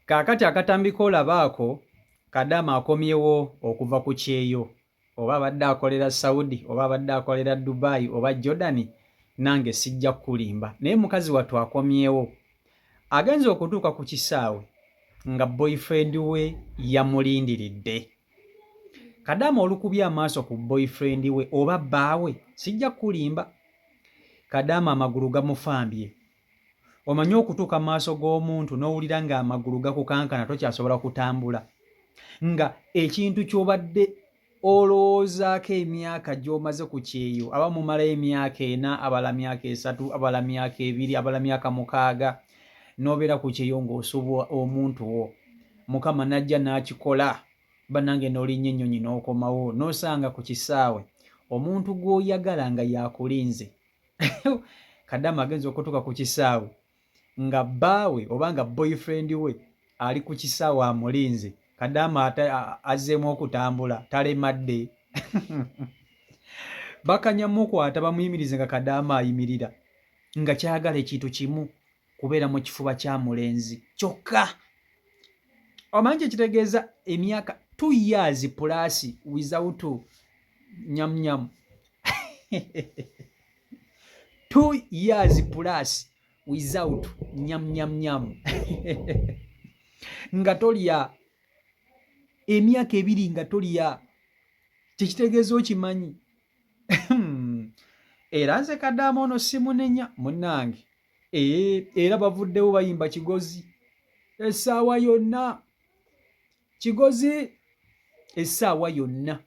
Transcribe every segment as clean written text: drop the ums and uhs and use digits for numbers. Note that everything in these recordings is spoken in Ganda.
Kaakati akatambika olabaako Kadaama akomyewo okuva ku kyeyo, oba abadde akolera Saudi oba abadde akolera Dubai oba Jordan, nange sijja kulimba. Naye mukazi wattu akomyewo, agenza okutuuka ku kisaawe nga boyfriend we yamulindiridde. Kadaama olukubye amaaso ku boyfriend we oba bbaawe, sijja kulimba. Kadaama amagulu gamufambye. Omanyi okutuuka mu maaso g'omuntu n'owulira nga amagulu gakukankana tokyasobola kutambula, nga ekintu ky'obadde olowoozaako emyaka gy'omaze ku kyeyo, aba mumalayo emyaka 4, abala myaka 3, abala myaka 2, abala myaka 6, n'obeera ku kyeyo ng'osuba omuntu wo. Mukama najja n'akikola, bannange n'olinnya ennyonyi n'okomawo n'osanga ku kisaawe omuntu gw'oyagala nga yakulinze. Kadaama agenza okutuuka ku kisaawe nga bbaawe oba nga boyfriend we ali ku kisaawe amulinze. Kadaama azzeemu okutambula, talemadde. Bakanyamukwata bamuyimirize nga Kadaama ayimirira, nga kyagala ekintu kimu, kubeera mu kifuba kya mulenzi kyokka. Omanyi kyekitegeeza emyaka 2 years plus without nyamnyam. 2 years plus without nyamnyamnyam. Nga tolya emyaka 2 nga tolya, kyekitegeeza okimanyi. Era nze Kadaama ono simunenya munnange. Era bavuddewo bayimba Kigozi essaawa yonna, Kigozi essaawa yonna.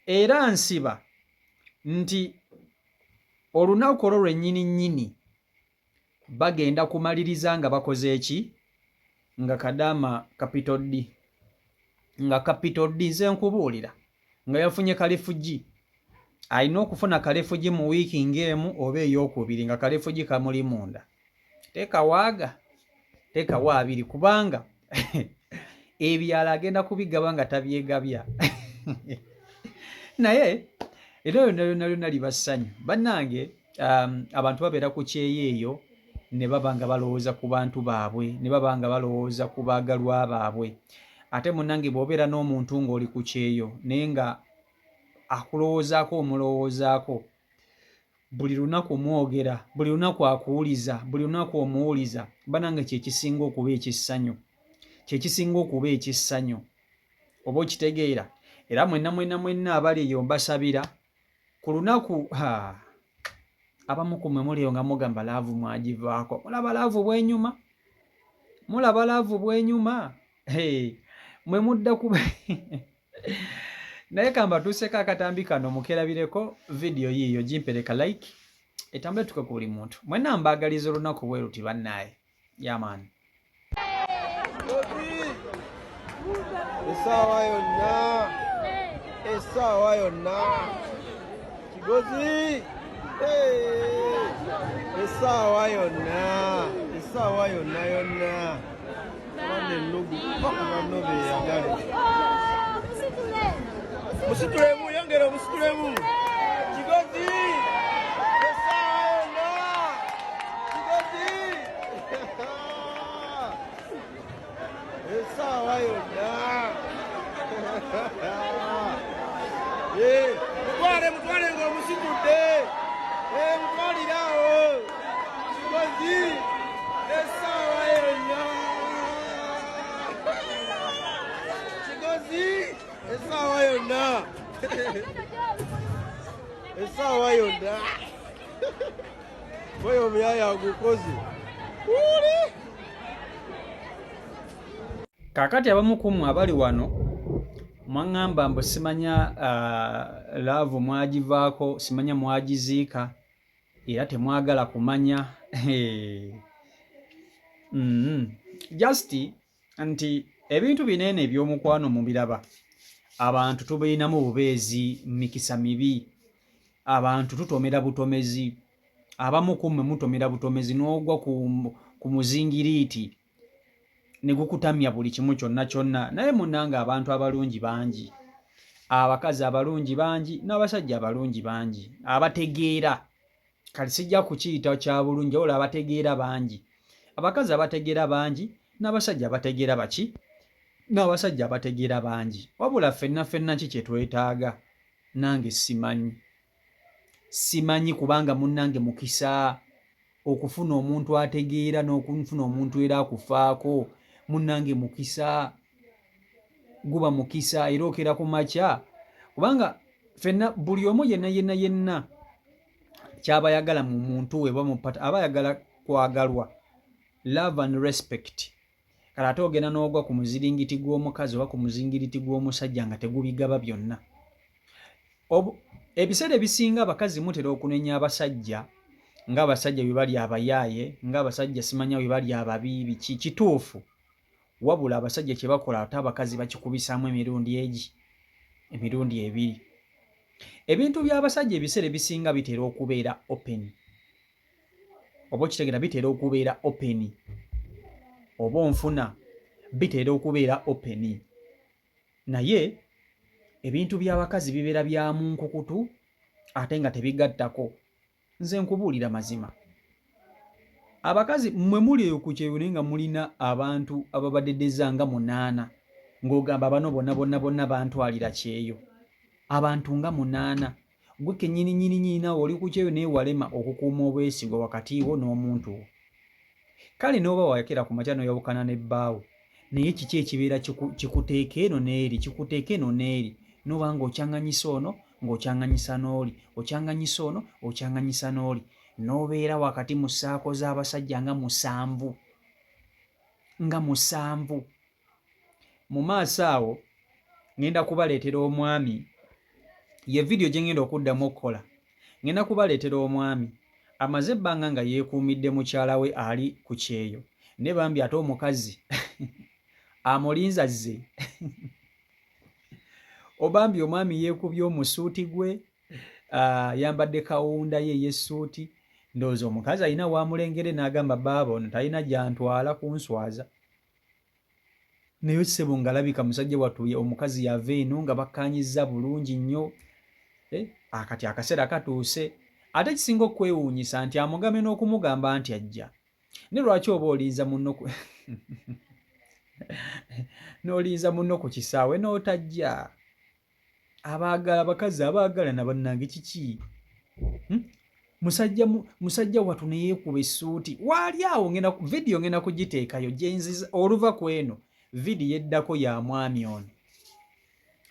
Era nsiba nti olunaku olwo lwennyini nnyini bagenda kumaliriza nga bakoze eki, nga Kadaama Capital D, nga Capital D nze nkubuulira nga yafunye kalefugi. Alina okufuna kalefugi mu wiiki ng'emu oba ey'okubiri nga kalefugi kamuli munda. Tekawaaga, tekawa 2 kubanga ebyala agenda kubigaba nga tabyegabya. Naye era yonna liba ssanyu bannange. Abantu babeera ku kyeyo eyo ne baba nga balowooza ku bantu baabwe, ne baba nga balowooza ku baagalwa baabwe. Ate munnange bw'obeera n'omuntu ng'oli ku kyeyo naye nga akulowoozaako omulowoozaako, buli lunaku mwogera, buli lunaku akuwuliza, buli lunaku omuwuliza, bannange kyekisinga okuba ekissanyu, kyekisinga okuba ekissanyu. Oba okitegeera? Era mwenna abali eyo mbasabira ku lunaku abamu ku mmwe muliyo nga mugamba laavu mwagivaako. Mulaba laavu bwenyuma, mulaba laavu bwenyuma. Mwe mudda kuba naye kamba tuseeko akatambi kano mukerabireko vidiyo yiiyo, gimpereka like etambule tuke ku buli muntu. Mwenna mbaagaliza olunaku bwe luti bannaaye. Yamaani. Essaawa yonna, essaawa yonna, Kigozi, essaawa yonna, essaawa yonna yonna. Wane nnugu paka banno beeyagale. Musitulemu, yongera musitulemu. Kigozi, essaawa yonna, Kigozi, essaawa yonna. Mutwale ng'omusitudde. Mutwalirawo. Kigozi, essaawa yonna. Kigozi, essaawa yonna. Essaawa yonna. Oyo omuyaya agukoze. Kaakati abamu ku mmwe abali wano mwaŋŋamba mbu simanya laavu mwagivaako, simanya mwagiziika, era temwagala kumanya. Just nti ebintu binene eby'omukwano mubiraba. Abantu tubalinamu bubeezi, mikisa mibi. Abantu tutomera butomezi. Abamu ku mmwe mutomera butomezi n'ogwa ku muzingiriiti ne gukutamya buli kimu kyonna kyonna. Naye munnange abantu abalungi bangi, abakazi abalungi bangi, n'abasajja abalungi bangi abategeera. Kale sijja kukiyita kya bulungi, wabula abategeera bangi. Abakazi abategeera bangi, n'abasajja bategeera baki n'abasajja abategeera bangi wabula ffenna ki kye twetaaga nange simanyi kubanga munnange mukisa okufuna omuntu ategeera n'okufuna omuntu era akufaako munnange mukisa guba mukisa era okera ku makya kubanga ffenna buli omu yenna kyaba yagala mu muntu we aba ayagala kwagalwa love and respect kale ate ogenda n'ogwa ku muziringiti gw'omukazi oba ku muzingiriti gw'omusajja nga tegubigaba byonna ebiseera ebisinga abakazi mutera okunenya abasajja ng'abasajja bwe bali abayaaye ng'abasajja simanya bwe bali ababi kituufu wabula abasajja kye bakola ate abakazi bakikubisaamu emirundi ebiri ebintu by'abasajja ebiseera ebisinga bitera okubeera open oba okitegeera bitera okubeera open oba onfuna bitera okubeera open naye ebintu by'abakazi bibeera bya mu nkukutu ate nga tebigattako nze nkubuulira mazima abakazi mmwe muli eyo ku kyeyo naye nga mulina abantu ababadedeza nga 8 ng'ogamba bano bonna bantwalira kyeyo abantu nga 8 gwe kennyini nawe oli ku kyeyo naye walema okukuuma obwesigwa wakati wo n'omuntu wo kale n'oba wayakera ku makya n'oyawukana n'ebbaawo naye kiki ekibeera kikuteeka eno n'eri n'oba ng'okyanganyisa ono ng'okyanganyisa n'oli okyanganyisa ono okyanganyisa n'oli n'obeera wakati mu ssaako z'abasajja nga 7 mu maaso awo ngenda kubaleetera omwami ye vidiyo gye ngenda okuddamu okukola ngenda kubaleetera omwami amaze ebbanga nga yeekuumidde mukyala we ali ku kyeyo ne bambi ate omukazi amulinza zze obambi omwami yeekubye omusuuti gwe yambadde kawunda ye ey'essuuti ndowooza omukazi alina waamulengere n'agamba baaba ono talina gy'antwala kunswaza naye ssebo ng'alabika musajja watuye omukazi yava eno nga bakkaanyizza bulungi nnyo akati akaseera katuuse ate kisinga okwewuunyisa nti amugambe n'okumugamba nti ajja ne lwaki oba olinza munno n'olinza munno ku kisaawe n'otajja abakazi abaagala na bannange kiki musajja watu ne yeekuba essuuti waali awo vidiyo ngenda kugiteekayo gyenziza oluva ku eno vidiyo eddako ya mwami ono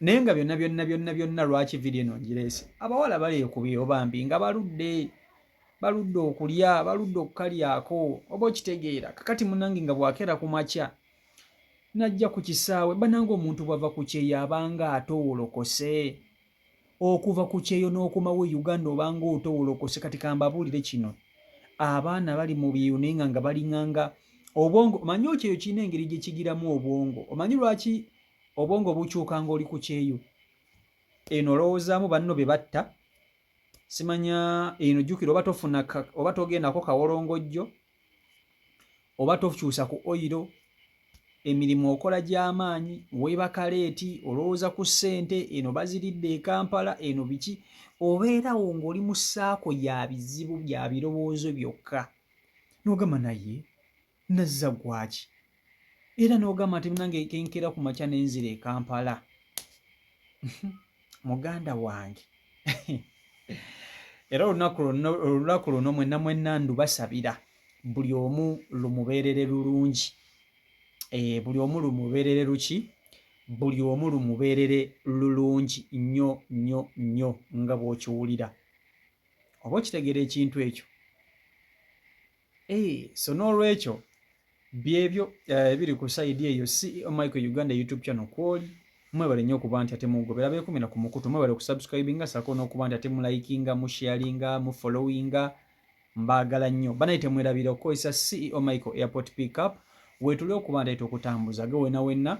naye nga byonna lwaki vidiyo eno ngireese abawala baleekubye obambi nga baludde okulya baludde okukalyako oba okitegeera kakati munange nga bwakera ku makya najja ku kisaawe bananga omuntu bwava ku kyeyo abanga atowolokose okuva ku kyeyo n'okomawo e Uganda obanga otowolokose kati kambabuulire kino abaana bali mu byuno nga balinganga obwongo omanyi ekyeyo kirina engeri gye kigiramu obwongo omanyi lwaki obwongo bukyuka ng'oli ku kyeyo eno olowoozaamu banno be batta simanya eno jjukira oba togendako kawolongojjo oba tokyusa ku oyiro emirimu okola gy'amaanyi weebaka leeti olowooza ku ssente eno baziridde e Kampala eno biki obeerawo ng'oli mu ssaako ya bizibu bya birowoozo byokka n'ogamba naye nazza gwaki era n'ogamba nti nange kenkera ku makya n'enzira e Kampala muganda wange era olunaku luno mwenna ndubasabira buli omu lumubeerere lulungi buli omu lumubeerere luki buli omu lumubeerere lulungi nnyo nga bw'okiwulira oba okitegeera ekintu ekyo so n'olwekyo byebyo ebiri ku sayidi eyo CEO Michael Uganda YouTube channel kwoli mwebale nnyo okuba nti ate mugobera beekumira ku mukutu mwebale kusubscribinga sako n'okuba nti ate mulayikinga musharinga mufollowinga mbaagala nnyo banaye temwerabira okukozesa CEO Michael Airport Pickup weetuli okuba nti okutambuza ge wenna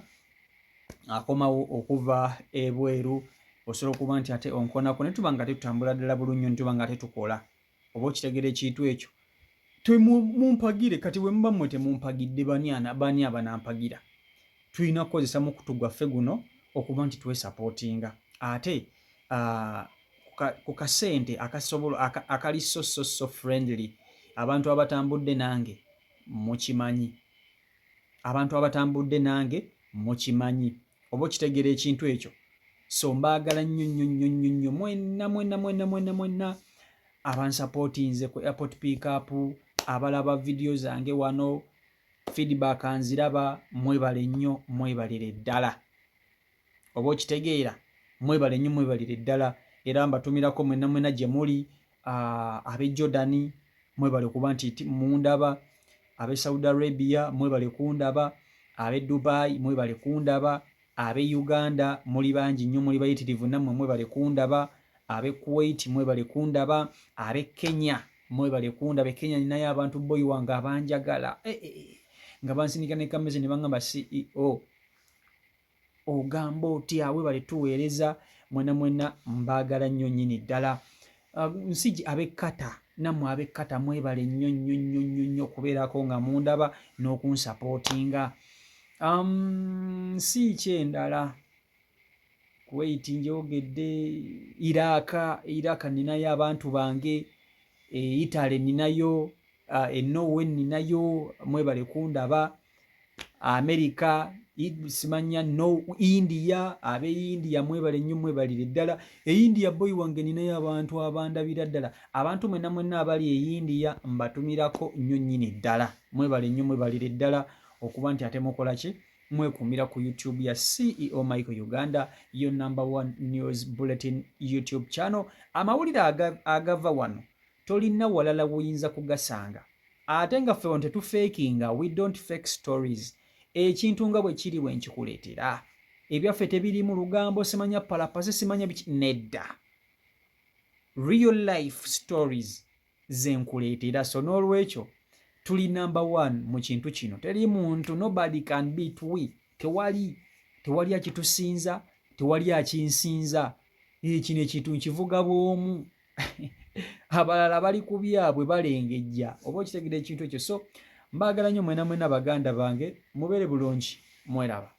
akomawo okuva ebweru osobola okuba nti ate onkonako ne tuba nga tetutambula ddala bulungi ne tuba nga tetukola oba okitegeera ekintu ekyo mumpagire kati bwe muba mmwe temumpagidde bani abanampagira tulina kukozesa mukutu gwaffe guno okuba nti twesapootinga ate ku kasente akali so friendly abantu abatambudde nange mukimanyi abantu abatambudde nange mukimanyi oba okitegeera ekintu ekyo. So mbaagala nnyo mwenna abansapootinze ku airport pickup, abalaba vidiyo zange wano, feedback nziraba, mwebale nnyo, mwebalire ddala. Oba okitegeera, mwebale nnyo, mwebalire ddala. Era mbatumirako mwenna gye muli, ab'e Jordan mwebale kuba nti mundaba, ab'e Saudi Arabia mwebale kundaba, ab'e Dubai mwebale kundaba, ab'e Uganda muli bangi nnyo, muli bayitirivu nammwe mwebale kundaba, ab'e Kuwait mwebale kundaba, ab'e Kenya mwebale kundaba. Kenya ninayo abantu boyi wange abanjagala nga bansindika ne kameze ne bangamba CEO ogamba otya, webale tuweereza. Mwenna mbaagala nnyo nnyini ddala. Nsiji ab'e Kata nammwe ab'e Kata mwebale nnyo okubeerako nga mundaba n'okunsapootinga. Nsi ki endala? Kuwait njogedde, Iraka ninayo abantu bange, Italy ninayo, Norway ninayo, mwebale kundaba, America simanya, India, ab'e India mwebale nnyo, mwebalire ddala. India boy wange ninayo abantu abandabira ddala. Abantu mwenna abali e India mbatumirako nnyo nnyini ddala. Mwebale nnyo, mwebalire ddala okuba nti ate mukola ki? Mwekumira ku YouTube ya CEO Michael Uganda, your #1 news bulletin YouTube channel. Amawulire agava wano tolina walala wuyinza kugasanga. Ate nga ffe tetufakinga, we don't fake stories. Ekintu nga bwe kiri bwe nkikuleetera. Ebyaffe tebirimu lugambo, simanya palapase, simanya biki, nedda. Real life stories ze nkuleetera. So n'olwekyo tuli #1 mu kintu kino. Teri muntu, nobody can beat we. Tewali akitusinza, tewali akinsinza. Kino ekintu nkivuga bw'omu. Abalala bali ku byabwe balengejja. Oba okitegeera ekintu ekyo. So mbaagala nnyo mwenna baganda bange, mubeere bulungi, mweraba.